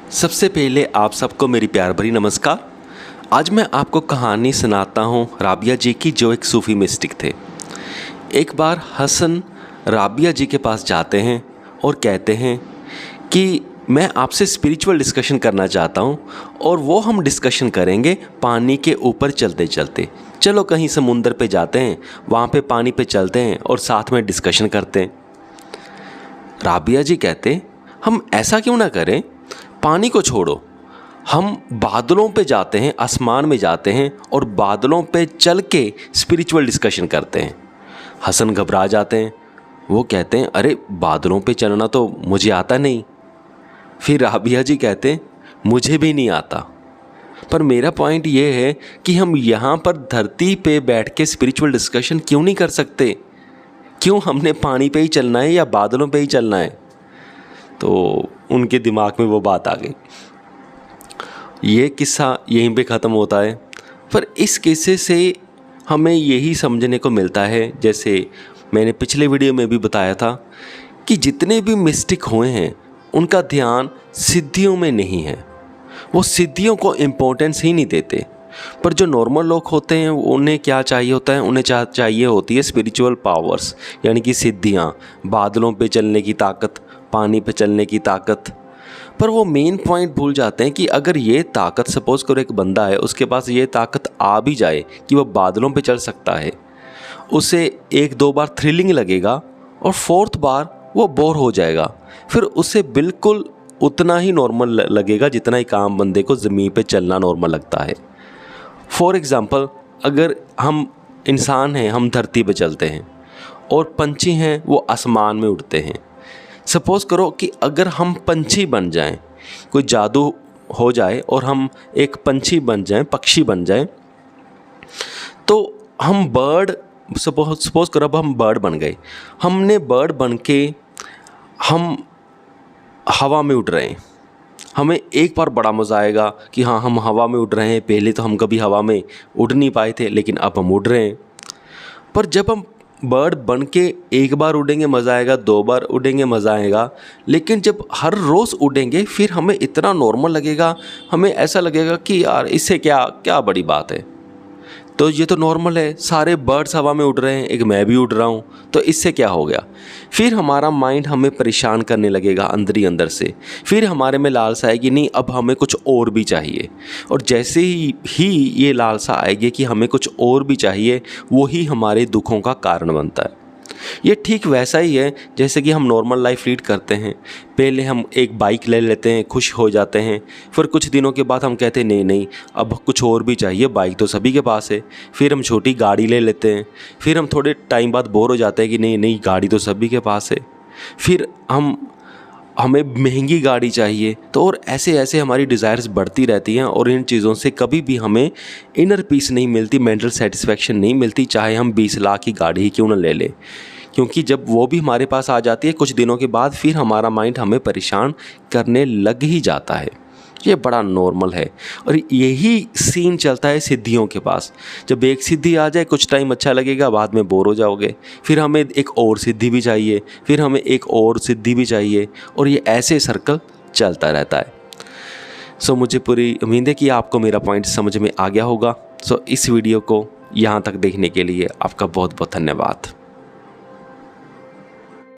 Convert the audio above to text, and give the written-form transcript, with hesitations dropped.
सबसे पहले आप सबको मेरी प्यार भरी नमस्कार। आज मैं आपको कहानी सुनाता हूँ राबिया जी की, जो एक सूफ़ी मिस्टिक थे। एक बार हसन राबिया जी के पास जाते हैं और कहते हैं कि मैं आपसे स्पिरिचुअल डिस्कशन करना चाहता हूँ और वो हम डिस्कशन करेंगे पानी के ऊपर चलते चलते। चलो कहीं समुंदर पे जाते हैं, वहाँ पे पानी पे चलते हैं और साथ में डिस्कशन करते हैं। राबिया जी कहते, हम ऐसा क्यों ना करें, पानी को छोड़ो, हम बादलों पे जाते हैं, आसमान में जाते हैं और बादलों पे चल के स्पिरिचुअल डिस्कशन करते हैं। हसन घबरा जाते हैं, वो कहते हैं अरे बादलों पे चलना तो मुझे आता नहीं। फिर राबिया जी कहते हैं मुझे भी नहीं आता, पर मेरा पॉइंट ये है कि हम यहाँ पर धरती पे बैठ के स्पिरिचुअल डिस्कशन क्यों नहीं कर सकते? क्यों हमने पानी पे ही चलना है या बादलों पे ही चलना है? तो उनके दिमाग में वो बात आ गई। ये किस्सा यहीं पे ख़त्म होता है, पर इस किस्से से हमें यही समझने को मिलता है, जैसे मैंने पिछले वीडियो में भी बताया था, कि जितने भी मिस्टिक हुए हैं उनका ध्यान सिद्धियों में नहीं है। वो सिद्धियों को इम्पोर्टेंस ही नहीं देते। पर जो नॉर्मल लोग होते हैं उन्हें क्या चाहिए होता है? उन्हें चाहिए होती है स्पिरिचुअल पावर्स, यानी कि सिद्धियाँ, बादलों पे चलने की ताकत, पानी पे चलने की ताकत। पर वो मेन पॉइंट भूल जाते हैं कि अगर ये ताकत, सपोज करो एक बंदा है, उसके पास ये ताकत आ भी जाए कि वो बादलों पे चल सकता है, उसे एक दो बार थ्रिलिंग लगेगा और फोर्थ बार वो बोर हो जाएगा। फिर उसे बिल्कुल उतना ही नॉर्मल लगेगा जितना एक आम बंदे को ज़मीन पे चलना नॉर्मल लगता है। फॉर एग्ज़ाम्पल, अगर हम इंसान हैं, हम धरती पे चलते हैं और पंछी हैं वो आसमान में उड़ते हैं। सपोज़ करो कि अगर हम पंछी बन जाएं, कोई जादू हो जाए और हम एक पंछी बन जाएं, पक्षी बन जाएं, तो हम बर्ड, सपोज़ करो अब हम बर्ड बन गए। हमने बर्ड बन के हम हवा में उड़ रहे हैं। हमें एक बार बड़ा मज़ा आएगा कि हाँ हम हवा में उड़ रहे हैं। पहले तो हम कभी हवा में उड़ नहीं पाए थे, लेकिन अब हम उड़ रहे हैं। पर जब हम बर्ड बन के एक बार उड़ेंगे मज़ा आएगा, दो बार उड़ेंगे मज़ा आएगा, लेकिन जब हर रोज़ उड़ेंगे फिर हमें इतना नॉर्मल लगेगा, हमें ऐसा लगेगा कि यार इससे क्या क्या बड़ी बात है, तो ये तो नॉर्मल है, सारे बर्ड्स हवा में उड़ रहे हैं, एक मैं भी उड़ रहा हूँ, तो इससे क्या हो गया। फिर हमारा माइंड हमें परेशान करने लगेगा अंदर ही अंदर से। फिर हमारे में लालसा आएगी, नहीं अब हमें कुछ और भी चाहिए। और जैसे ही ये लालसा आएगी कि हमें कुछ और भी चाहिए, वही हमारे दुखों का कारण बनता है। ये ठीक वैसा ही है जैसे कि हम नॉर्मल लाइफ लीड करते हैं। पहले हम एक बाइक ले लेते हैं, खुश हो जाते हैं, फिर कुछ दिनों के बाद हम कहते हैं नहीं नहीं अब कुछ और भी चाहिए, बाइक तो सभी के पास है। फिर हम छोटी गाड़ी ले लेते हैं, फिर हम थोड़े टाइम बाद बोर हो जाते हैं कि नहीं नहीं गाड़ी तो सभी के पास है। फिर हमें महंगी गाड़ी चाहिए। तो और ऐसे ऐसे हमारी डिज़ायर्स बढ़ती रहती हैं और इन चीज़ों से कभी भी हमें इनर पीस नहीं मिलती, मेंटल सेटिस्फेक्शन नहीं मिलती, चाहे हम 20 लाख की गाड़ी ही क्यों ना ले लें। क्योंकि जब वो भी हमारे पास आ जाती है कुछ दिनों के बाद, फिर हमारा माइंड हमें परेशान करने लग ही जाता है। ये बड़ा नॉर्मल है। और यही सीन चलता है सिद्धियों के पास। जब एक सिद्धि आ जाए कुछ टाइम अच्छा लगेगा, बाद में बोर हो जाओगे, फिर हमें एक और सिद्धि भी चाहिए, फिर हमें एक और सिद्धि भी चाहिए, और ये ऐसे सर्कल चलता रहता है। मुझे पूरी उम्मीद है कि आपको मेरा पॉइंट समझ में आ गया होगा। इस वीडियो को यहाँ तक देखने के लिए आपका बहुत बहुत धन्यवाद।